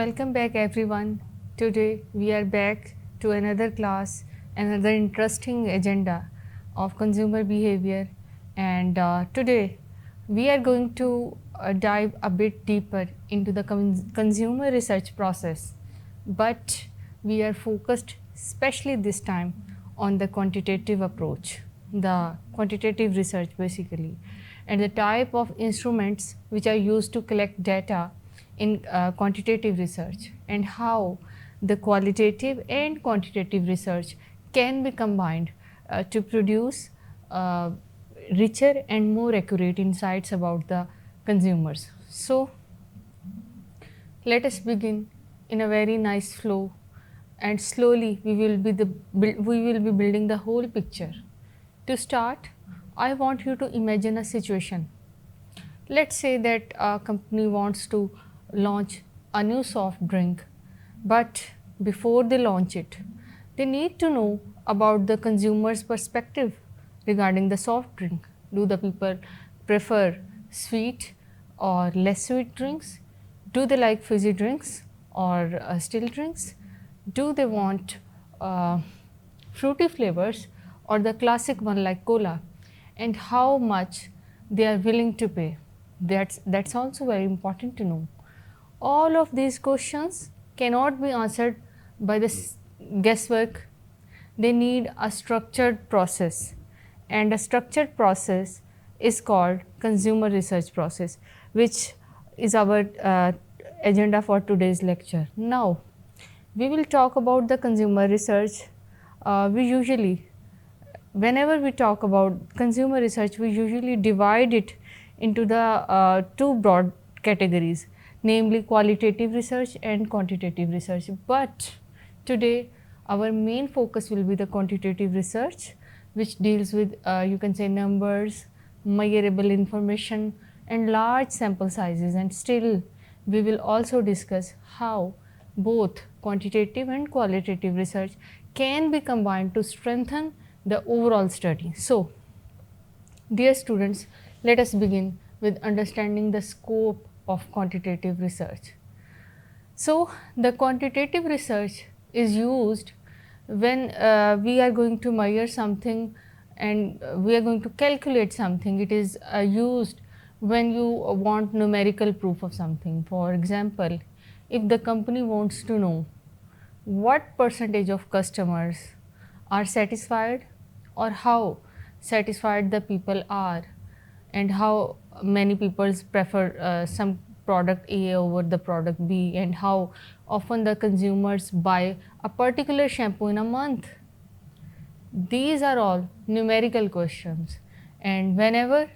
welcome back everyone. Today we are back to another class, another interesting agenda of consumer behavior, and today we are going to dive a bit deeper into the consumer research process, but we are focused especially this time on the quantitative approach, the quantitative research basically, and the type of instruments which are used to collect data in quantitative research, and how the qualitative and quantitative research can be combined to produce uh, richer and more accurate insights about the consumers. So, let us begin in a very nice flow, and slowly we will be building the whole picture. To start, I want you to imagine a situation. Let's say that a company wants to launch a new soft drink, but before they launch it, they need to know about the consumer's perspective regarding the soft drink. Do the people prefer sweet or less sweet drinks? Do they like fizzy drinks or still drinks? Do they want uh, fruity flavors or the classic one like cola? And how much they are willing to pay? That's also very important to know. All of these questions cannot be answered by the guesswork. They need a structured process, and a structured process is called consumer research process, which is our agenda for today's lecture. Now, we will talk about the consumer research. We usually, whenever we talk about consumer research, we usually divide it into the two broad categories, namely qualitative research and quantitative research. But today, our main focus will be the quantitative research, which deals with you can say numbers, measurable information, and large sample sizes. And still, we will also discuss how both quantitative and qualitative research can be combined to strengthen the overall study. So, dear students, let us begin with understanding the scope of quantitative research. So, the quantitative research is used when we are going to measure something and we are going to calculate something. It is used when you want numerical proof of something. For example, if the company wants to know what percentage of customers are satisfied or how satisfied the people are, and how many people prefer some product A over the product B, and how often the consumers buy a particular shampoo in a month. These are all numerical questions, and whenever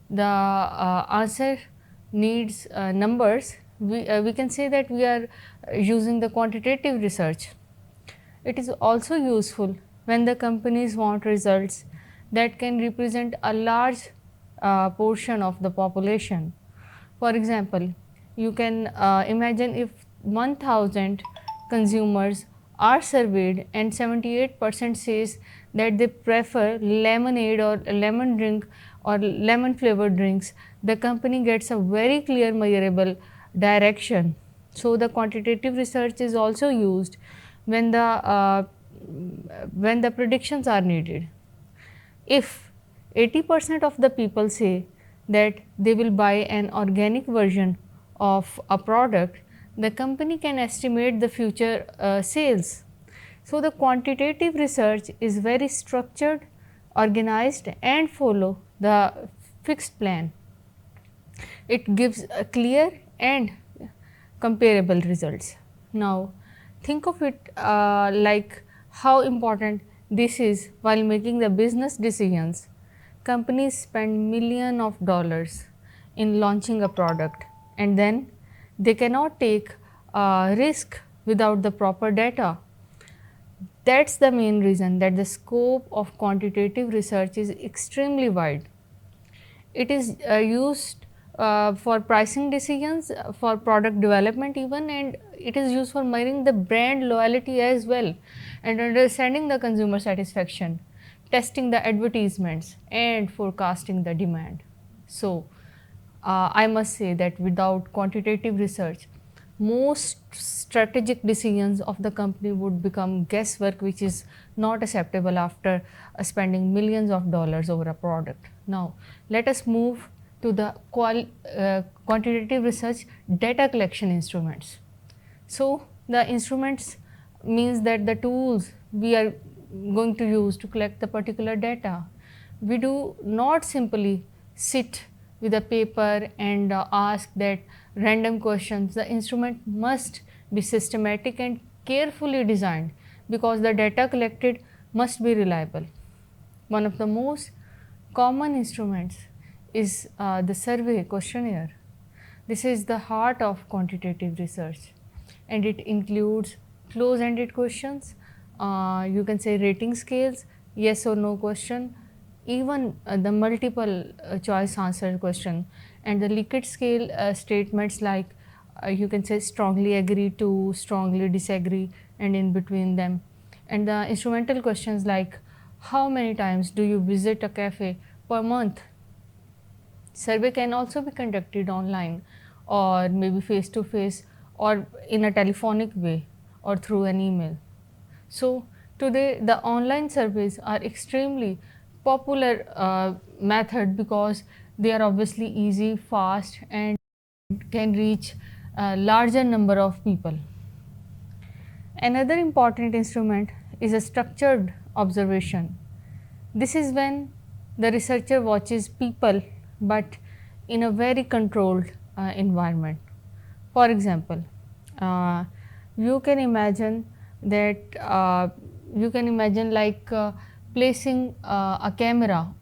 the answer needs numbers, we can say that we are using the quantitative research. It is also useful when the companies want results that can represent a large portion of the population. For example, you can imagine if 1000 consumers are surveyed and 78% says that they prefer lemonade or lemon drink or lemon flavored drinks, the company gets a very clear measurable direction. So, the quantitative research is also used when the predictions are needed. If 80% of the people say that they will buy an organic version of a product, the company can estimate the future sales. So, the quantitative research is very structured, organized, and follow the fixed plan. It gives a clear and comparable results. Now, think of it like how important this is while making the business decisions. Companies spend millions of dollars in launching a product, and then they cannot take a risk without the proper data. That's the main reason that the scope of quantitative research is extremely wide. It is used for pricing decisions, for product development even, and it is used for measuring the brand loyalty as well, and understanding the consumer satisfaction, testing the advertisements, and forecasting the demand. So, I must say that without quantitative research, most strategic decisions of the company would become guesswork, which is not acceptable after spending millions of dollars over a product. Now, let us move to the quantitative research data collection instruments. So, the instruments means that the tools we are going to use to collect the particular data. We do not simply sit with a paper and ask that random questions. The instrument must be systematic and carefully designed because the data collected must be reliable. One of the most common instruments is the survey questionnaire. This is the heart of quantitative research, and it includes close ended questions, you can say rating scales, yes or no question, even the multiple choice answer question, and the Likert scale statements like you can say strongly agree to, strongly disagree, and in between them. And the instrumental questions like how many times do you visit a cafe per month? Survey can also be conducted online or maybe face to face or in a telephonic way or through an email. So, today the online surveys are extremely popular method because they are obviously easy, fast, and can reach a larger number of people. Another important instrument is a structured observation. This is when the researcher watches people but in a very controlled environment. For example, uh, you can imagine that you can imagine like placing a camera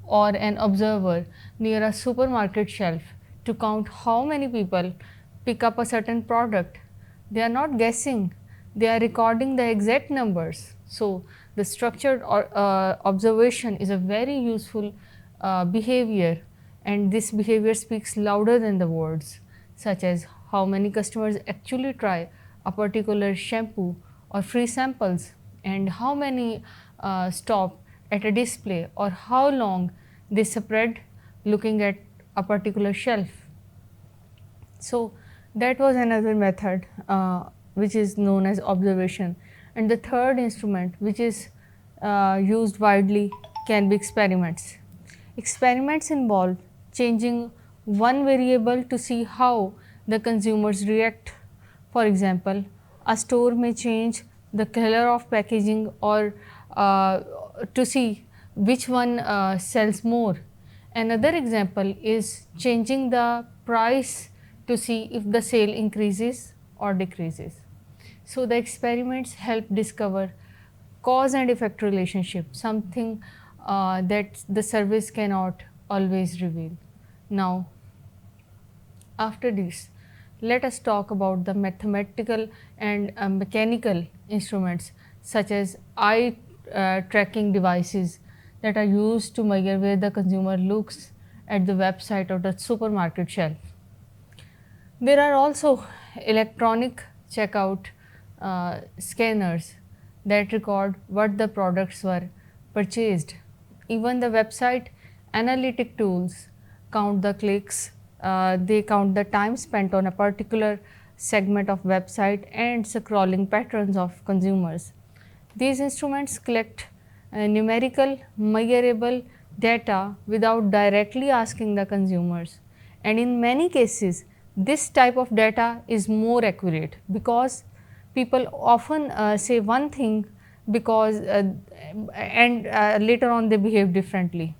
or an observer near a supermarket shelf to count how many people pick up a certain product. They are not guessing, they are recording the exact numbers. So, the structured observation is a very useful behavior, and this behavior speaks louder than the words, such as how many customers actually try a particular shampoo or free samples, and how many stop at a display, or how long they spread looking at a particular shelf. So, that was another method which is known as observation. And the third instrument which is used widely can be experiments. Experiments involve changing one variable to see how the consumers react. For example, a store may change the color of packaging or to see which one sells more. Another example is changing the price to see if the sale increases or decreases. So, the experiments help discover cause and effect relationship, something that the surveys cannot always reveal. Now, after this, let us talk about the mathematical and mechanical instruments such as eye tracking devices that are used to measure where the consumer looks at the website or the supermarket shelf. There are also electronic checkout scanners that record what the products were purchased. Even the website analytic tools count the clicks, they count the time spent on a particular segment of website and scrolling patterns of consumers. These instruments collect numerical, measurable data without directly asking the consumers, and in many cases this type of data is more accurate because people often say one thing because and later on they behave differently.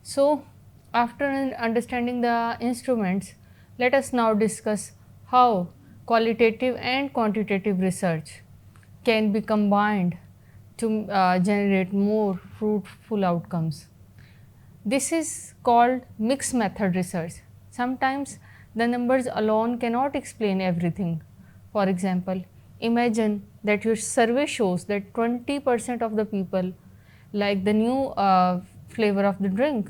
So, after understanding the instruments, let us now discuss how qualitative and quantitative research can be combined to generate more fruitful outcomes. This is called mixed method research. Sometimes the numbers alone cannot explain everything. For example, imagine that your survey shows that 20% of the people like the new flavor of the drink.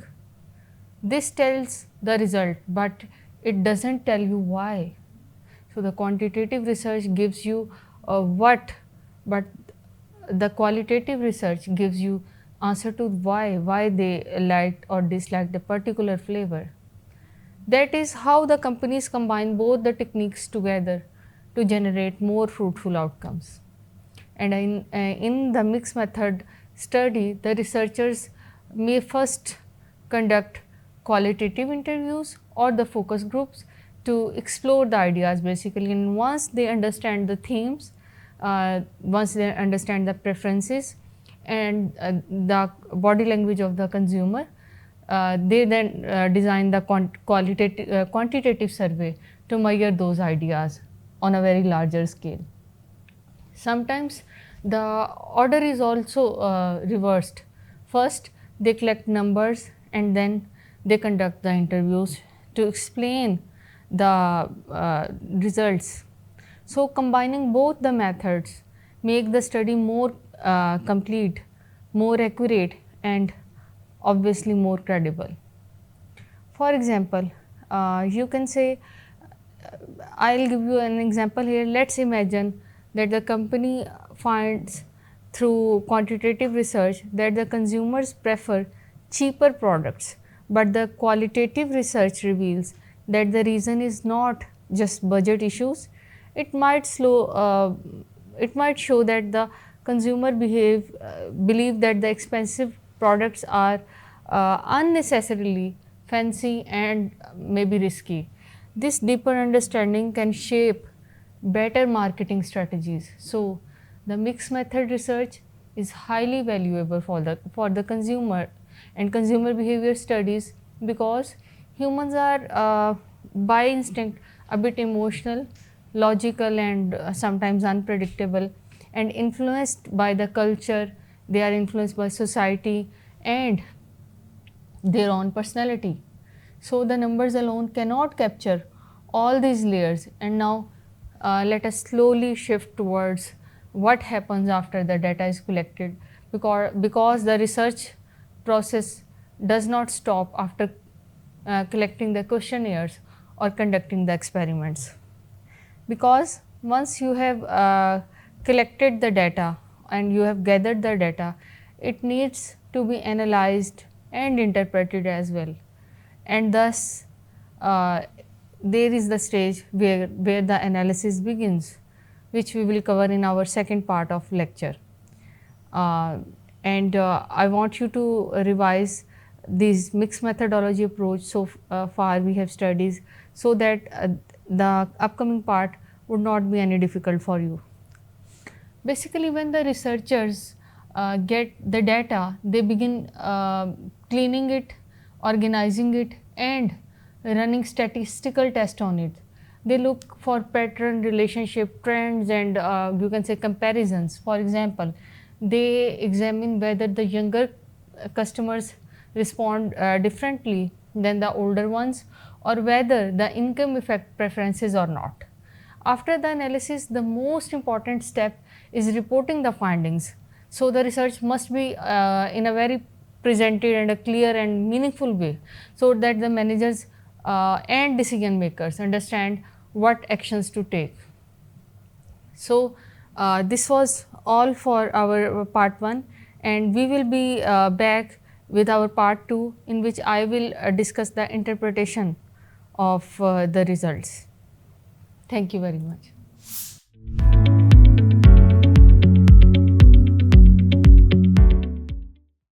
This tells the result, but it doesn't tell you why. So, the quantitative research gives you what, but the qualitative research gives you answer to why they liked or disliked a particular flavor. That is how the companies combine both the techniques together to generate more fruitful outcomes. And in the mixed method study, the researchers may first conduct qualitative interviews or the focus groups to explore the ideas basically. And once they understand the themes, once they understand the preferences and the body language of the consumer, they then design the quantitative survey to measure those ideas on a very larger scale. Sometimes the order is also reversed. First, they collect numbers and then they conduct the interviews to explain the results. So, combining both the methods make the study more complete, more accurate, and obviously more credible. For example, you can say, I'll give you an example here. Let's imagine that the company finds through quantitative research that the consumers prefer cheaper products, but the qualitative research reveals that the reason is not just budget issues. It might show that the consumer believe that the expensive products are unnecessarily fancy and maybe risky. This deeper understanding can shape better marketing strategies. So, the mixed method research is highly valuable for the consumer and consumer behavior studies, because humans are by instinct a bit emotional, logical, and sometimes unpredictable, and influenced by the culture. They are influenced by society and their own personality. So, the numbers alone cannot capture all these layers. And now let us slowly shift towards what happens after the data is collected, because the research process does not stop after collecting the questionnaires or conducting the experiments. Because once you have collected the data and you have gathered the data, it needs to be analyzed and interpreted as well. And thus there is the stage where the analysis begins, which we will cover in our second part of lecture. And I want you to revise this mixed methodology approach so far we have studied, so that the upcoming part would not be any difficult for you. Basically, when the researchers get the data, they begin cleaning it, organizing it, and running statistical tests on it. They look for pattern, relationship, trends, and you can say comparisons. For example, they examine whether the younger customers respond differently than the older ones, or whether the income affect preferences or not. After the analysis, the most important step is reporting the findings. So, the research must be in a very presented and a clear and meaningful way, so that the managers and decision makers understand what actions to take. So, this was all for our part 1, and we will be back with our part 2, in which I will discuss the interpretation of the results. Thank you very much.